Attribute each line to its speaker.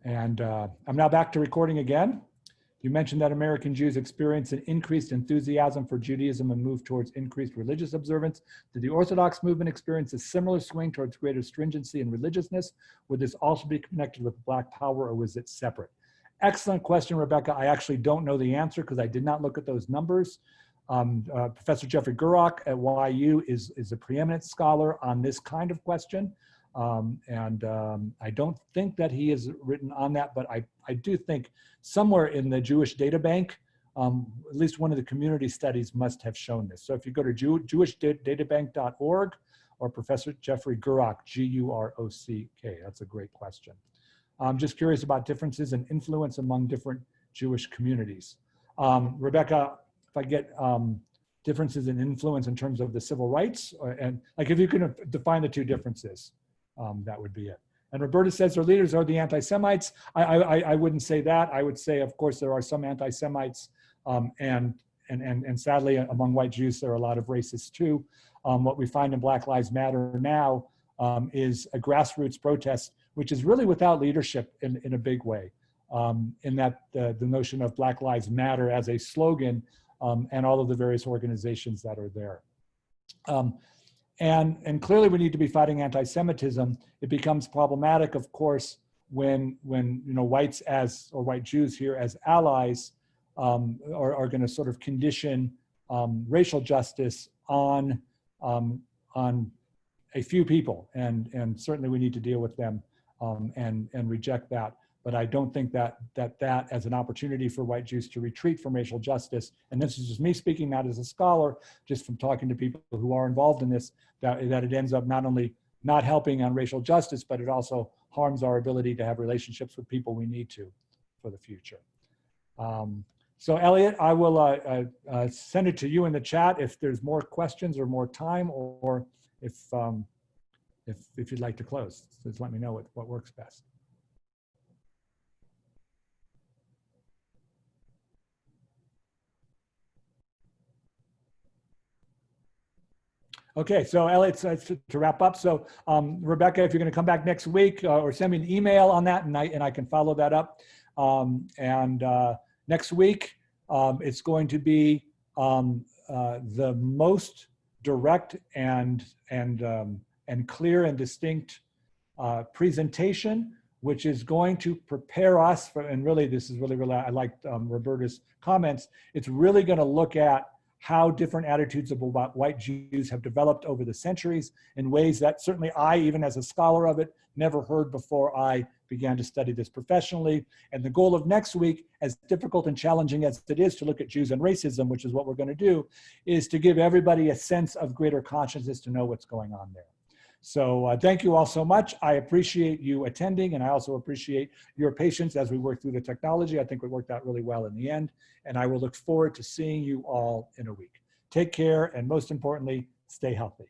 Speaker 1: And I'm now back to recording again. You mentioned that American Jews experienced an increased enthusiasm for Judaism and moved towards increased religious observance. Did the Orthodox movement experience a similar swing towards greater stringency and religiousness? Would this also be connected with Black Power, or was it separate? Excellent question, Rebecca. I actually don't know the answer because I did not look at those numbers. Professor Jeffrey Gurok at YU is a preeminent scholar on this kind of question. I don't think that he has written on that, but I do think somewhere in the Jewish data bank, at least one of the community studies must have shown this. So if you go to jewishdatabank.org or Professor Jeffrey Gurok, G-U-R-O-C-K, that's a great question. I'm just curious about differences in influence among different Jewish communities. Rebecca, if I get differences in influence in terms of the civil rights, and like if you can define the two differences, that would be it. And Roberta says their leaders are the anti-Semites. I wouldn't say that. I would say, of course, there are some anti-Semites, and sadly, among white Jews, there are a lot of racists too. What we find in Black Lives Matter now is a grassroots protest, which is really without leadership in a big way, in that the notion of Black Lives Matter as a slogan, and all of the various organizations that are there. And clearly we need to be fighting anti-Semitism. It becomes problematic, of course, when whites or white Jews here as allies are going to sort of condition racial justice on a few people, and certainly we need to deal with them and reject that. But I don't think that as an opportunity for white Jews to retreat from racial justice, and this is just me speaking, not as a scholar, just from talking to people who are involved in this, that it ends up not only not helping on racial justice, but it also harms our ability to have relationships with people we need to for the future. So Elliot, I will send it to you in the chat if there's more questions or more time, or if you'd like to close. Just let me know what works best. Okay, so Elliot, to wrap up, so Rebecca, if you're going to come back next week, or send me an email on that, and I can follow that up. Next week, it's going to be the most direct and clear and distinct presentation, which is going to prepare us for, and really this is really, I liked Roberta's comments. It's really going to look at how different attitudes about white Jews have developed over the centuries in ways that certainly I, even as a scholar of it, never heard before I began to study this professionally. And the goal of next week, as difficult and challenging as it is to look at Jews and racism, which is what we're going to do, is to give everybody a sense of greater consciousness to know what's going on there. So thank you all so much. I appreciate you attending, and I also appreciate your patience as we work through the technology. I think it worked out really well in the end, and I will look forward to seeing you all in a week. Take care, and most importantly, stay healthy.